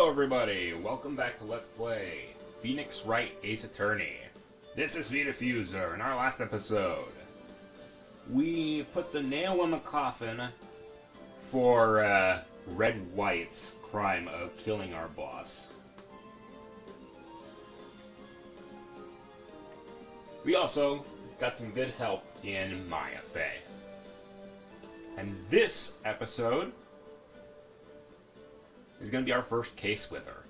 Hello everybody, welcome back to Let's Play Phoenix Wright Ace Attorney. This is Vdiffuser. In our last episode, we put the nail in the coffin for Red White's crime of killing our boss. We also got some good help in Maya Fey. And this episode is going to be our first case with her.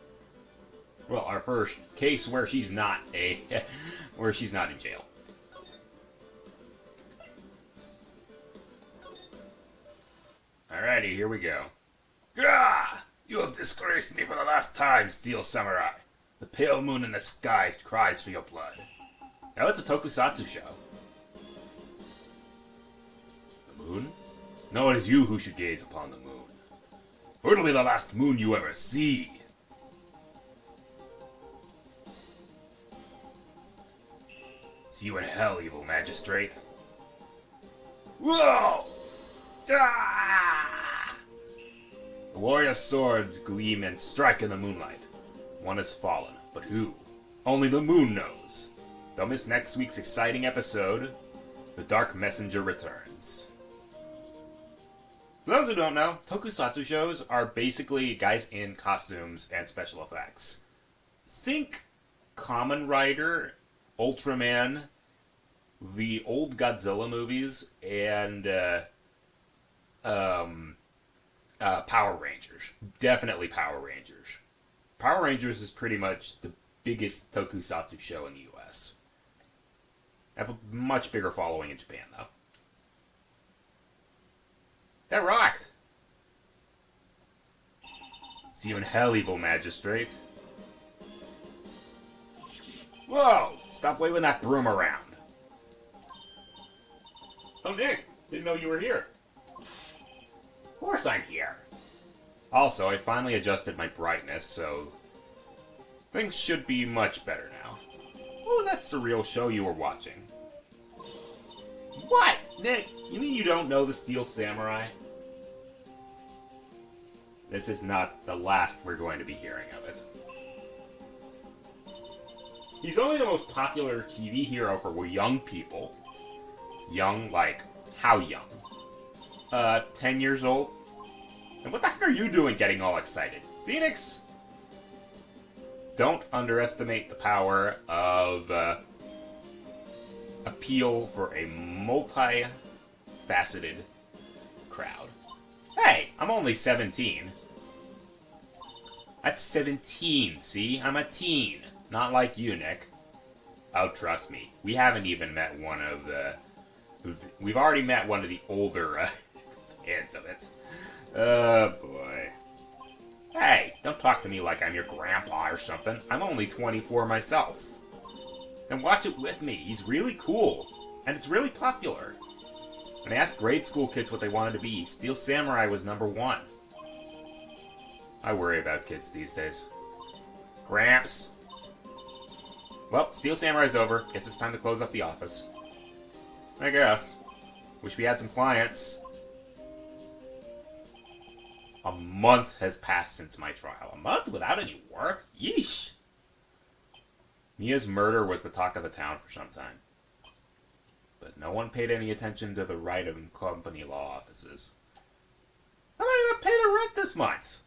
Well, our first case where she's not in jail. Alrighty, here we go. Gah! You have disgraced me for the last time, Steel Samurai. The pale moon in the sky cries for your blood. Now it's a tokusatsu show. The moon? No, it is you who should gaze upon the moon. For it'll be the last moon you ever see. See you in hell, evil magistrate. Whoa! Ah! The warrior's swords gleam and strike in the moonlight. One has fallen, but who? Only the moon knows. Don't miss next week's exciting episode, The Dark Messenger Returns. For those who don't know, tokusatsu shows are basically guys in costumes and special effects. Think Kamen Rider, Ultraman, the old Godzilla movies, and Power Rangers. Definitely Power Rangers. Power Rangers is pretty much the biggest tokusatsu show in the US. Have a much bigger following in Japan, though. That rocked! See you in hell, evil magistrate. Whoa! Stop waving that broom around. Oh, Nick! Didn't know you were here. Of course I'm here. Also, I finally adjusted my brightness, so things should be much better now. What was that surreal show you were watching? What? Nick, you mean you don't know the Steel Samurai? This is not the last we're going to be hearing of it. He's only the most popular TV hero for young people. Young, like, how young? 10 years old? And what the heck are you doing getting all excited? Phoenix? Don't underestimate the power of appeal for a multi-faceted crowd. Hey, I'm only 17. That's 17, see? I'm a teen. Not like you, Nick. Oh, trust me. We haven't even met one of the... We've already met one of the older fans of it. Oh, boy. Hey, don't talk to me like I'm your grandpa or something. I'm only 24 myself. And watch it with me. He's really cool. And it's really popular. When I asked grade school kids what they wanted to be, Steel Samurai was #1. I worry about kids these days. Gramps. Well, Steel Samurai's over. Guess it's time to close up the office. I guess. Wish we had some clients. A month has passed since my trial. A month without any work? Yeesh. Mia's murder was the talk of the town for some time. But no one paid any attention to the Wright and Company law offices. How am I going to pay the rent this month?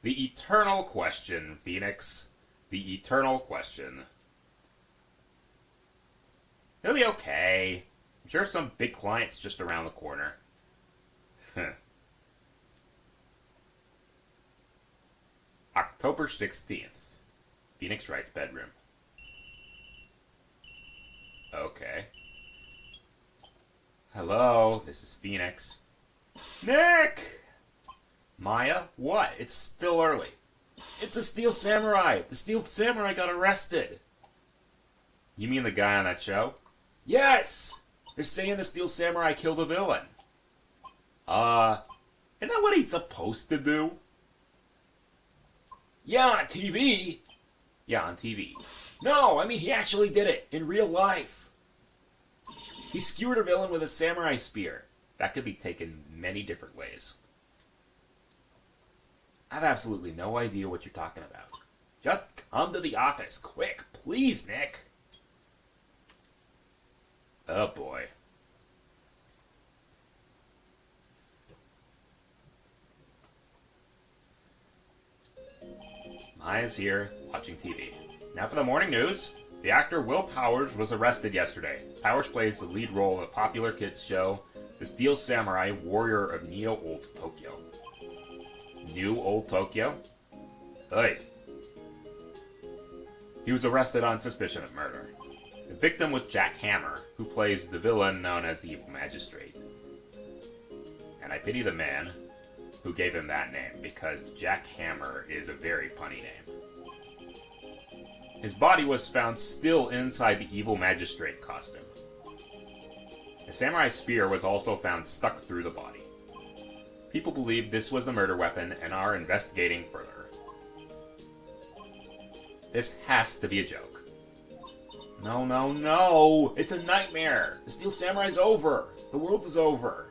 The eternal question, Phoenix. The eternal question. He'll be okay. I'm sure some big client's just around the corner. October 16th. Phoenix Wright's bedroom. Okay. Hello, this is Phoenix. Nick! Maya? What? It's still early. It's a Steel Samurai! The Steel Samurai got arrested! You mean the guy on that show? Yes! They're saying the Steel Samurai killed a villain. Isn't that what he's supposed to do? Yeah, on TV! Yeah, on TV. No, I mean he actually did it, in real life. He skewered a villain with a samurai spear. That could be taken many different ways. I have absolutely no idea what you're talking about. Just come to the office, quick, please, Nick. Oh boy. Maya's here, watching TV. Now for the morning news. The actor Will Powers was arrested yesterday. Powers plays the lead role in a popular kids show, The Steel Samurai Warrior of Neo Old Tokyo. New Old Tokyo? Hey. He was arrested on suspicion of murder. The victim was Jack Hammer, who plays the villain known as the Evil Magistrate. And I pity the man who gave him that name, because Jack Hammer is a very punny name. His body was found still inside the Evil Magistrate costume. The samurai spear was also found stuck through the body. People believe this was the murder weapon and are investigating further. This has to be a joke. No, no, no! It's a nightmare! The Steel Samurai's over! The world is over!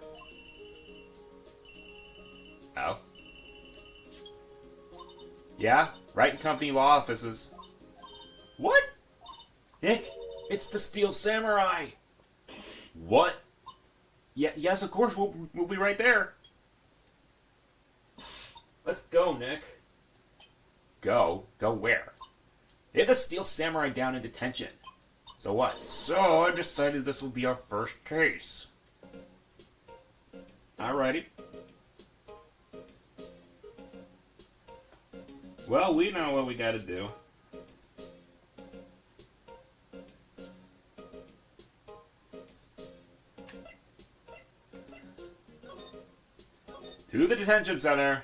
Oh? Yeah? Wright and Company law offices. What? Nick, it's the Steel Samurai! What? Yeah, yes, of course, we'll be right there. Let's go, Nick. Go? Go where? They have the Steel Samurai down in detention. So what? So I decided this will be our first case. Alrighty. Well, we know what we gotta do. To the detention center.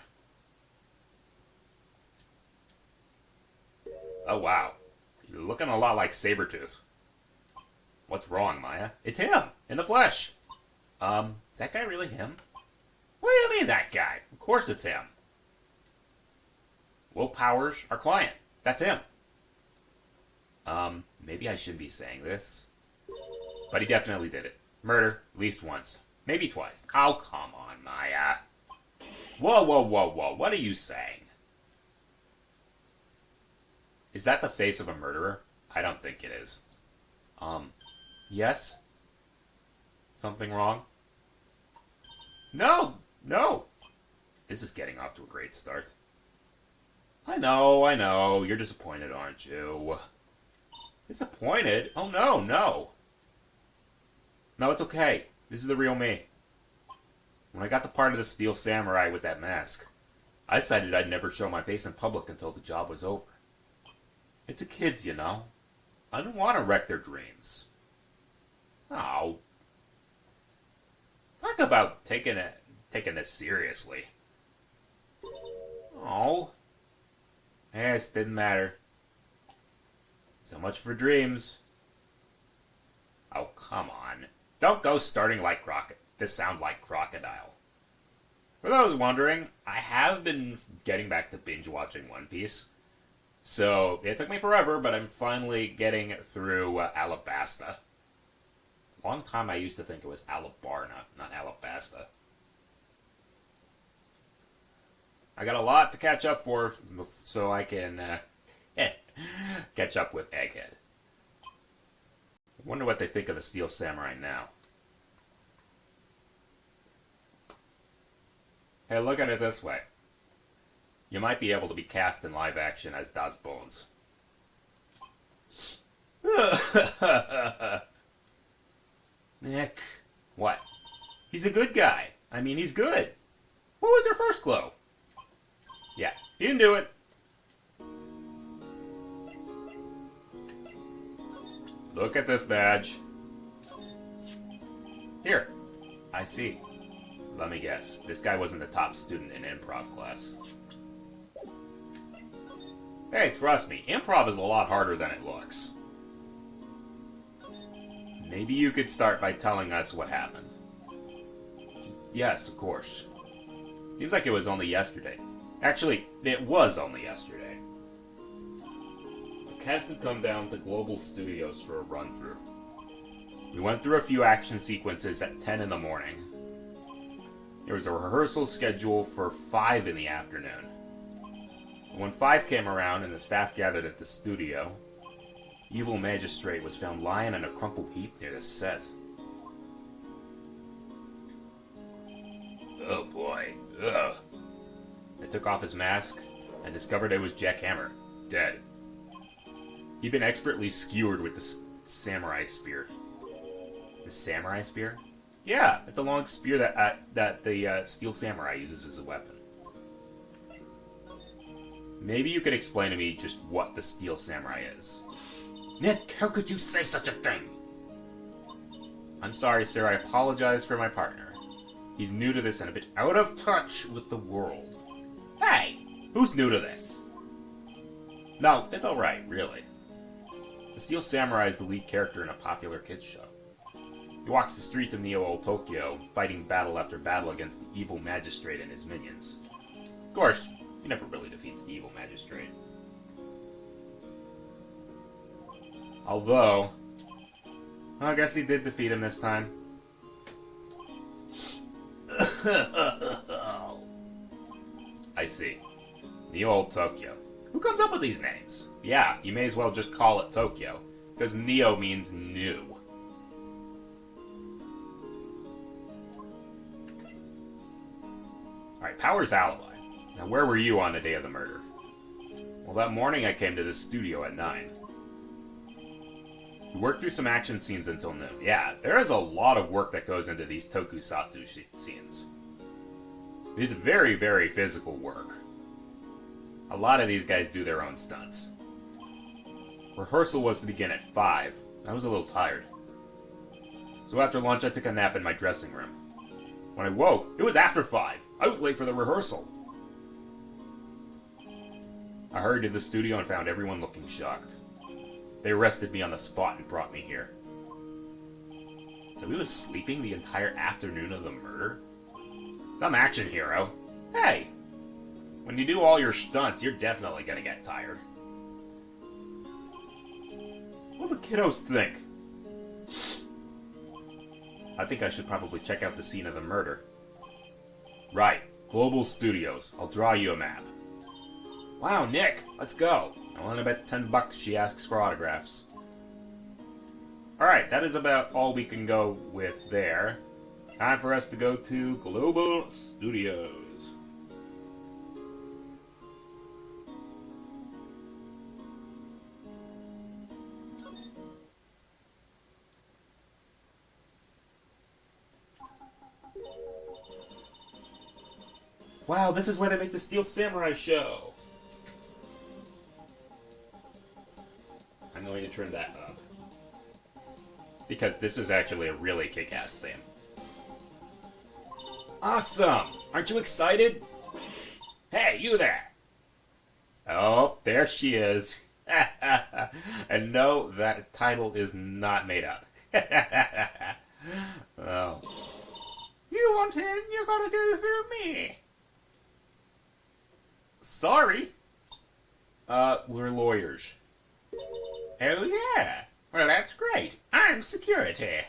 Oh, wow. You're looking a lot like Sabretooth. What's wrong, Maya? It's him! In the flesh! Is that guy really him? What do you mean, that guy? Of course it's him. Will Powers, our client. That's him. Maybe I shouldn't be saying this. But he definitely did it. Murder, at least once. Maybe twice. Oh, come on, Maya. Whoa, whoa, whoa, whoa. What are you saying? Is that the face of a murderer? I don't think it is. Yes? Something wrong? No! No! This is getting off to a great start. I know. You're disappointed, aren't you? Disappointed? Oh, no, no. No, it's okay. This is the real me. When I got the part of the Steel Samurai with that mask, I decided I'd never show my face in public until the job was over. It's the kids, you know. I don't want to wreck their dreams. Oh. Talk about taking this seriously. Oh. Yes, didn't matter. So much for dreams. Oh, come on. Don't go starting like to sound like Crocodile. For those wondering, I have been getting back to binge watching One Piece. So, it took me forever, but I'm finally getting through Alabasta. Long time I used to think it was Alabarna, not Alabasta. I got a lot to catch up for, so I can catch up with Egghead. I wonder what they think of the Steel Samurai now. Hey, look at it this way. You might be able to be cast in live action as Das Bones. Nick. What? He's a good guy. I mean, he's good. What was your first clue? Yeah, he didn't do it. Look at this badge. Here. I see. Let me guess. This guy wasn't the top student in improv class. Hey, trust me, improv is a lot harder than it looks. Maybe you could start by telling us what happened. Yes, of course. Seems like it was only yesterday. Actually, it was only yesterday. The cast had come down to Global Studios for a run-through. We went through a few action sequences at 10 in the morning. There was a rehearsal schedule for 5 in the afternoon. When 5 came around and the staff gathered at the studio, Evil Magistrate was found lying in a crumpled heap near the set. Oh boy. Ugh. They took off his mask and discovered it was Jackhammer, dead. He'd been expertly skewered with the samurai spear. The samurai spear? Yeah, it's a long spear that the Steel Samurai uses as a weapon. Maybe you could explain to me just what the Steel Samurai is. Nick, how could you say such a thing? I'm sorry, sir. I apologize for my partner. He's new to this and a bit out of touch with the world. Hey! Who's new to this? No, it's alright, really. The Steel Samurai is the lead character in a popular kids show. He walks the streets of Neo-Old Tokyo, fighting battle after battle against the Evil Magistrate and his minions. Of course, he never really defeats the Evil Magistrate. Although, I guess he did defeat him this time. I see. Neo-Old Tokyo. Who comes up with these names? Yeah, you may as well just call it Tokyo, because Neo means new. Alright, Power's alibi. Now, where were you on the day of the murder? Well, that morning I came to the studio at 9. We worked through some action scenes until noon. Yeah, there is a lot of work that goes into these tokusatsu scenes. It's very, very physical work. A lot of these guys do their own stunts. Rehearsal was to begin at 5. I was a little tired. So after lunch I took a nap in my dressing room. When I woke, it was after 5. I was late for the rehearsal. I hurried to the studio and found everyone looking shocked. They arrested me on the spot and brought me here. So he was sleeping the entire afternoon of the murder? Some action hero. Hey! When you do all your stunts, you're definitely gonna get tired. What do the kiddos think? I think I should probably check out the scene of the murder. Right. Global Studios. I'll draw you a map. Wow, Nick, let's go. I want to bet $10 she asks for autographs. Alright, that is about all we can go with there. Time for us to go to Global Studios. Wow, this is where they make the Steel Samurai show. I'm going to turn that up. Because this is actually a really kick-ass theme. Awesome! Aren't you excited? Hey, you there! Oh, there she is. And no, that title is not made up. Oh. You want in, you gotta go through me. Sorry. We're lawyers. Oh yeah? Well, that's great. I'm security.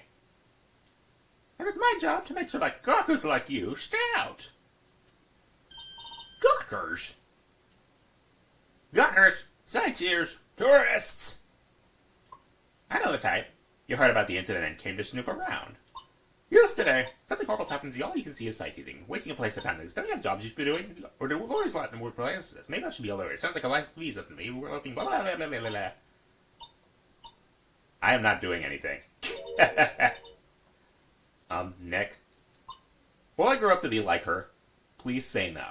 And it's my job to make sure that gawkers like you stay out. Gawkers? Gawkers, sightseers, tourists. I know the type. You heard about the incident and came to snoop around. Yesterday, something horrible happens. All you can see is sightseeing. Wasting a place of time. Don't you have jobs you should be doing? Or do we always let them work places? Maybe I should be all over. It sounds like a life visa to me. We're looking blah, blah, blah, blah, blah, blah. I am not doing anything. Nick. Will I grow up to be like her? Please say no.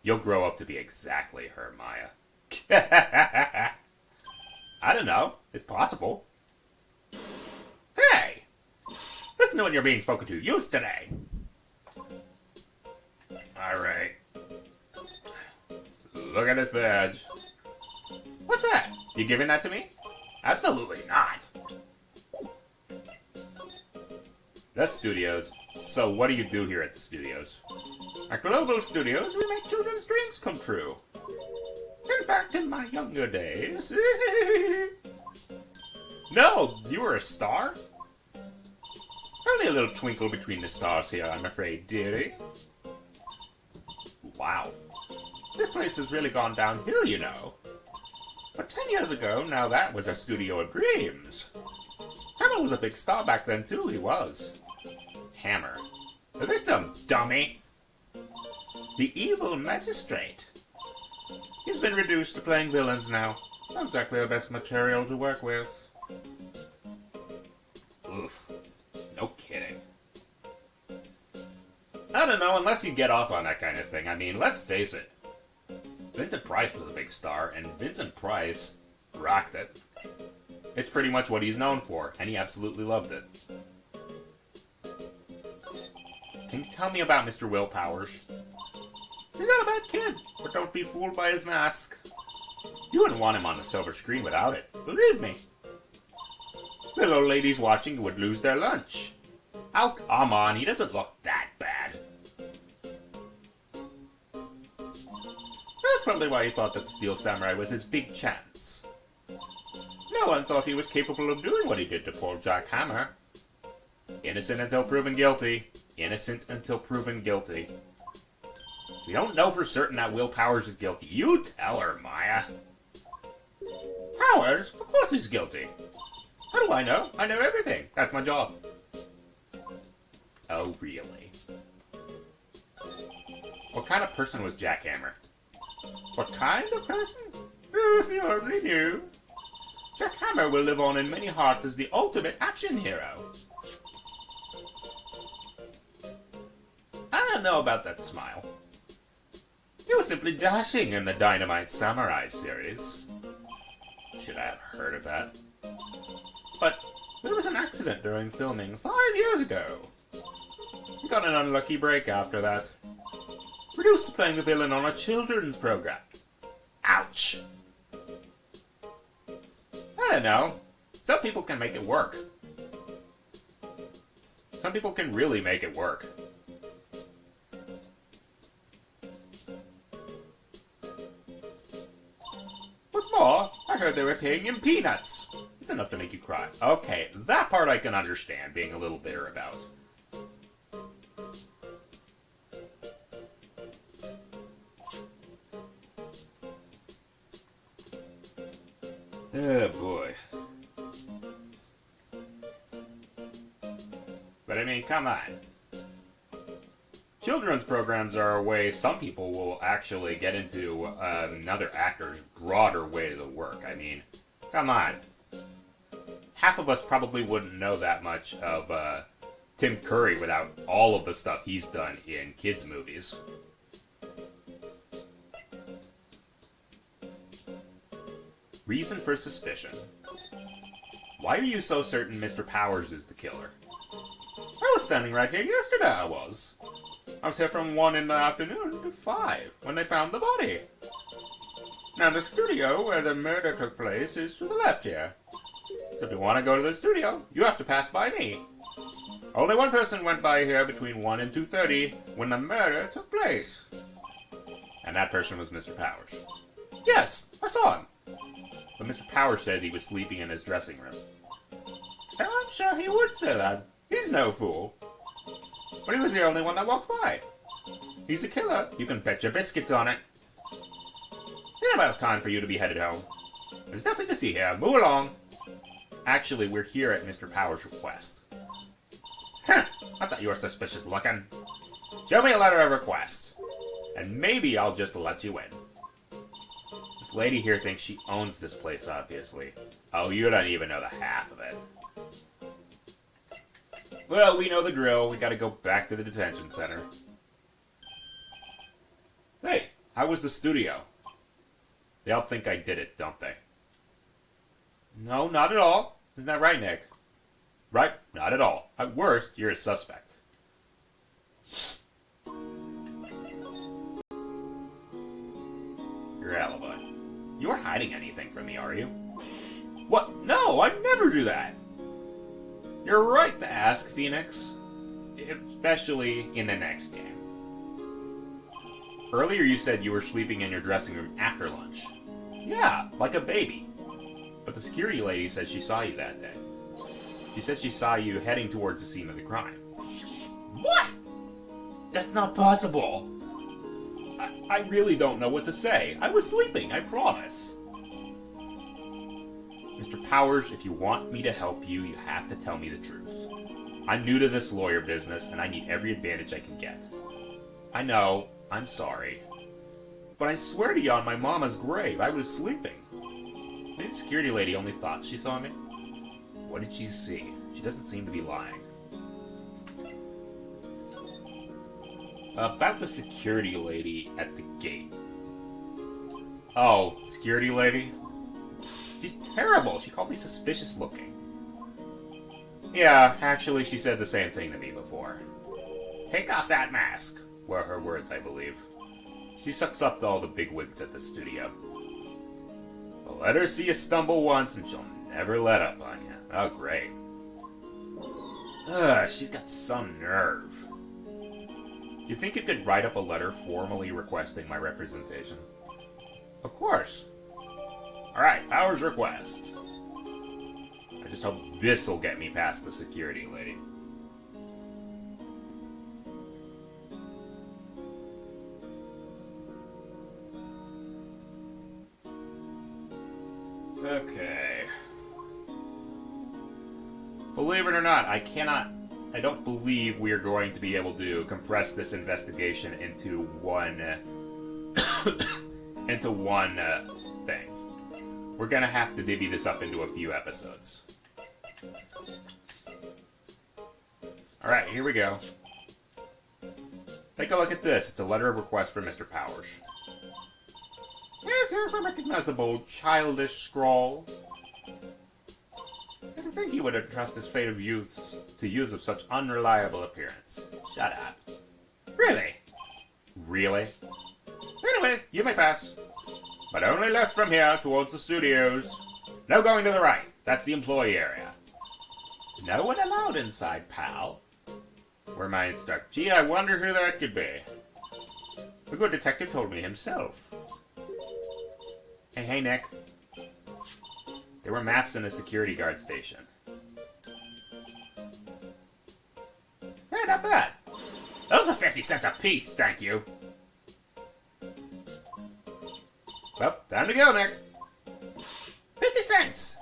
You'll grow up to be exactly her, Maya. I don't know. It's possible. Hey! Listen to when you're being spoken to. Use today. Alright. Look at this badge. What's that? You giving that to me? Absolutely not. The studios. So what do you do here at the studios? At Global Studios, we make children's dreams come true. In fact, in my younger days... No, you were a star? Only a little twinkle between the stars here, I'm afraid, dearie. Wow. This place has really gone downhill, you know. But 10 years ago, now that was a studio of dreams. Hammer was a big star back then, too, he was. Hammer. The victim, dummy. The evil magistrate. He's been reduced to playing villains now. Not exactly the best material to work with. Oof. No kidding. I don't know, unless you get off on that kind of thing. I mean, let's face it. Vincent Price was a big star, and Vincent Price rocked it. It's pretty much what he's known for, and he absolutely loved it. Can you tell me about Mr. Will Powers? He's not a bad kid, but don't be fooled by his mask. You wouldn't want him on the silver screen without it, believe me. Little ladies watching would lose their lunch. Oh, come on, he doesn't look that bad. That's probably why he thought that the Steel Samurai was his big chance. No one thought he was capable of doing what he did to poor Jack Hammer. Innocent until proven guilty. Innocent until proven guilty. We don't know for certain that Will Powers is guilty. You tell her, Maya. Powers? Of course he's guilty. How do I know? I know everything. That's my job. Oh, really? What kind of person was Jack Hammer? What kind of person? If you only knew. Jack Hammer will live on in many hearts as the ultimate action hero. I don't know about that smile. He was simply dashing in the Dynamite Samurai series. Should I have heard of that? But there was an accident during filming 5 years ago. He got an unlucky break after that. Reduced to playing the villain on a children's program. Ouch! I don't know. Some people can make it work. Some people can really make it work. What's more, I heard they were paying him peanuts. It's enough to make you cry. Okay, that part I can understand being a little bitter about. Oh boy. But I mean, come on. Children's programs are a way some people will actually get into another actor's broader ways of work. I mean, come on. Half of us probably wouldn't know that much of Tim Curry without all of the stuff he's done in kids' movies. Reason for suspicion. Why are you so certain Mr. Powers is the killer? I was standing right here yesterday, I was here from 1 in the afternoon to 5 when they found the body. Now the studio where the murder took place is to the left here. So if you want to go to the studio, you have to pass by me. Only one person went by here between 1 and 2:30 when the murder took place. And that person was Mr. Powers. Yes, I saw him. But Mr. Powers said he was sleeping in his dressing room. And I'm sure he would say that. He's no fool. But he was the only one that walked by. He's a killer. You can bet your biscuits on it. Ain't about time for you to be headed home. There's nothing to see here. Move along. Actually, we're here at Mr. Powers' request. Huh. I thought you were suspicious looking. Show me a letter of request. And maybe I'll just let you in. This lady here thinks she owns this place, obviously. Oh, you don't even know the half of it. Well, we know the drill. We gotta go back to the detention center. Hey, how was the studio? They all think I did it, don't they? No, not at all. Isn't that right, Nick? Right, not at all. At worst, you're a suspect. Your alibi. You aren't hiding anything from me, are you? What? No, I'd never do that. You're right to ask, Phoenix. Especially in the next game. Earlier you said you were sleeping in your dressing room after lunch. Yeah, like a baby. But the security lady said she saw you that day. She said she saw you heading towards the scene of the crime. What? That's not possible. I really don't know what to say. I was sleeping, I promise. Mr. Powers, if you want me to help you, you have to tell me the truth. I'm new to this lawyer business, and I need every advantage I can get. I know, I'm sorry. But I swear to you on my mama's grave, I was sleeping. Maybe the security lady only thought she saw me. What did she see? She doesn't seem to be lying. About the security lady at the gate. Oh, security lady? She's terrible. She called me suspicious looking. Yeah, actually, she said the same thing to me before. Take off that mask, were her words, I believe. She sucks up to all the bigwigs at the studio. But let her see you stumble once and she'll never let up on you. Oh, great. Ugh, she's got some nerve. You think you could write up a letter formally requesting my representation? Of course. Alright, Powers request. I just hope this'll get me past the security lady. Okay. Believe it or not, I don't believe we are going to be able to compress this investigation into one thing. We're gonna have to divvy this up into a few episodes. Alright, here we go. Take a look at this. It's a letter of request from Mr. Powers. Yes, here's a recognizable childish scrawl. I didn't think he would entrust his fate of youths to youths of such unreliable appearance. Shut up. Really? Really? Anyway, you may pass. But only left from here towards the studios. No going to the right. That's the employee area. No one allowed inside, pal. Where mine stuck. Gee, I wonder who that could be. The good detective told me himself. Hey, Nick. There were maps in a security guard station. Hey, not bad. Those are 50 cents a piece, thank you. Well, time to go, Nick. 50 cents!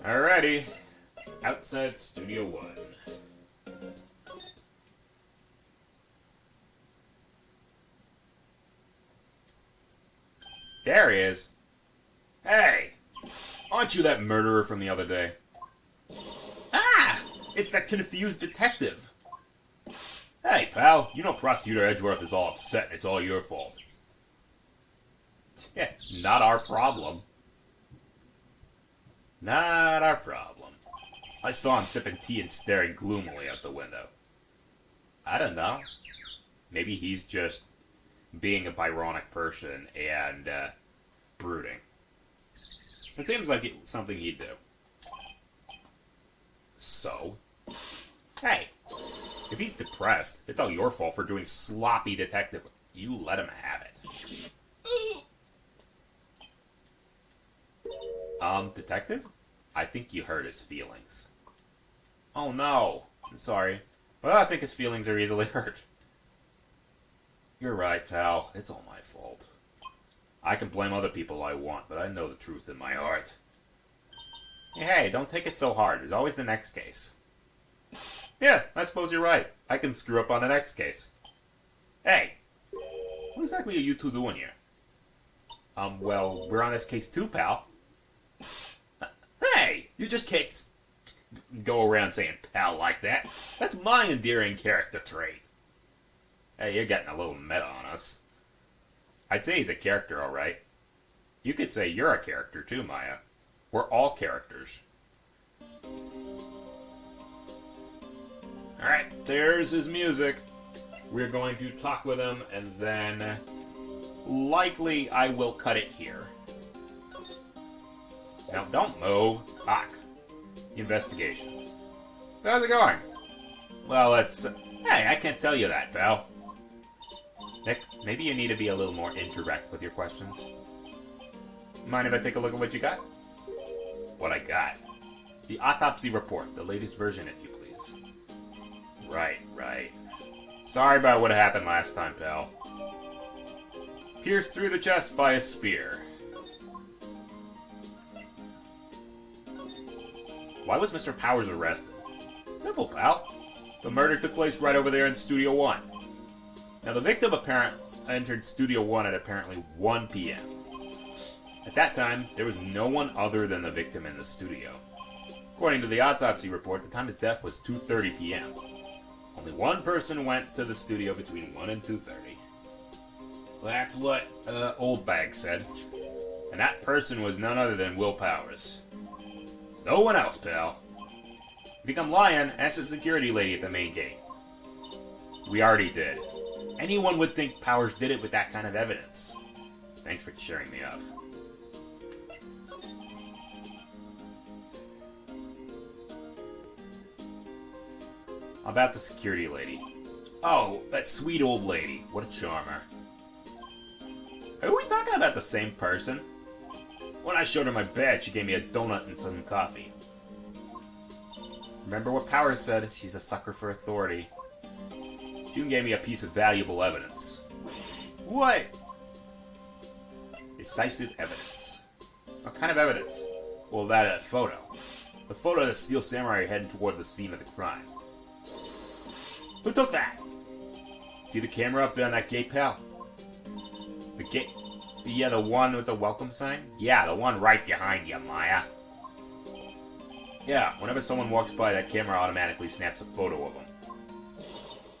Alrighty. Outside Studio 1. There he is. Hey! Aren't you that murderer from the other day? Ah! It's that confused detective. Hey, pal, you know Prosecutor Edgeworth is all upset and it's all your fault. Not our problem. Not our problem. I saw him sipping tea and staring gloomily out the window. I don't know. Maybe he's just being a Byronic person and brooding. It seems like something he'd do. So? Hey, if he's depressed, it's all your fault for doing sloppy detective. You let him have it. Detective? I think you hurt his feelings. Oh no, I'm sorry. Well, I think his feelings are easily hurt. You're right, pal. It's all my fault. I can blame other people I want, but I know the truth in my heart. Hey, don't take it so hard. There's always the next case. Yeah, I suppose you're right. I can screw up on the next case. Hey, what exactly are you two doing here? Well, we're on this case too, pal. Hey, you just can't go around saying pal like that. That's my endearing character trait. Hey, you're getting a little meta on us. I'd say he's a character, alright. You could say you're a character too, Maya. We're all characters. Alright, there's his music. We're going to talk with him, and then likely I will cut it here. Now, don't move. Fuck. Investigation. How's it going? Well, it's... Hey, I can't tell you that, pal. Nick, maybe you need to be a little more indirect with your questions. Mind if I take a look at what you got? What I got? The autopsy report, the latest version, if you please. Right. Sorry about what happened last time, pal. Pierced through the chest by a spear. Why was Mr. Powers arrested? Simple, pal. The murder took place right over there in Studio 1. Now, the victim entered Studio 1 at apparently 1 p.m. At that time, there was no one other than the victim in the studio. According to the autopsy report, the time of death was 2:30 p.m. Only one person went to the studio between 1 and 2:30. That's what Old Bag said. And that person was none other than Will Powers. No one else, pal. If you come lying, ask the security lady at the main gate. We already did. Anyone would think Powers did it with that kind of evidence. Thanks for cheering me up. About the security lady. Oh, that sweet old lady. What a charmer. Are we talking about the same person? When I showed her my badge, she gave me a donut and some coffee. Remember what Powers said? She's a sucker for authority. She even gave me a piece of valuable evidence. What? Decisive evidence. What kind of evidence? Well, that photo. The photo of the Steel Samurai heading toward the scene of the crime. Who took that? See the camera up there on that gate, pal? The gate? Yeah, the one with the welcome sign? Yeah, the one right behind you, Maya. Yeah, whenever someone walks by, that camera automatically snaps a photo of them.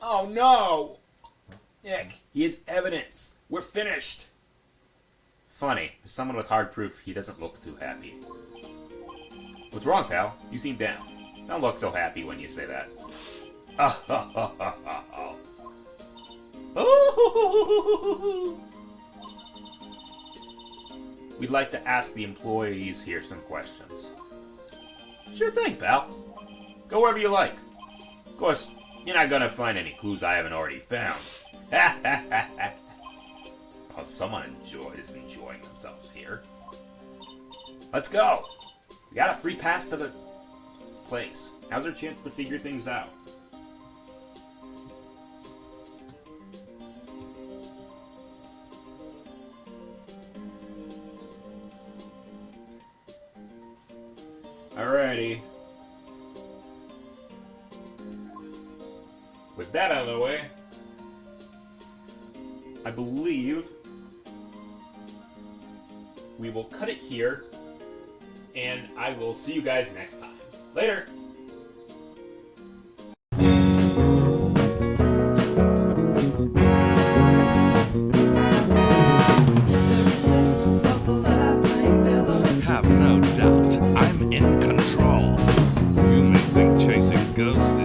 Oh no! Nick, he has evidence. We're finished. Funny, for someone with hard proof, he doesn't look too happy. What's wrong, pal? You seem down. Don't look so happy when you say that. We'd like to ask the employees here some questions. Sure thing, pal. Go wherever you like. Of course, you're not gonna find any clues I haven't already found. Oh, someone is enjoying themselves here. Let's go. We got a free pass to the place. Now's our chance to figure things out. Alrighty. With that out of the way, I believe we will cut it here, and I will see you guys next time. Later! Have no doubt, I'm in control. You may think chasing ghosts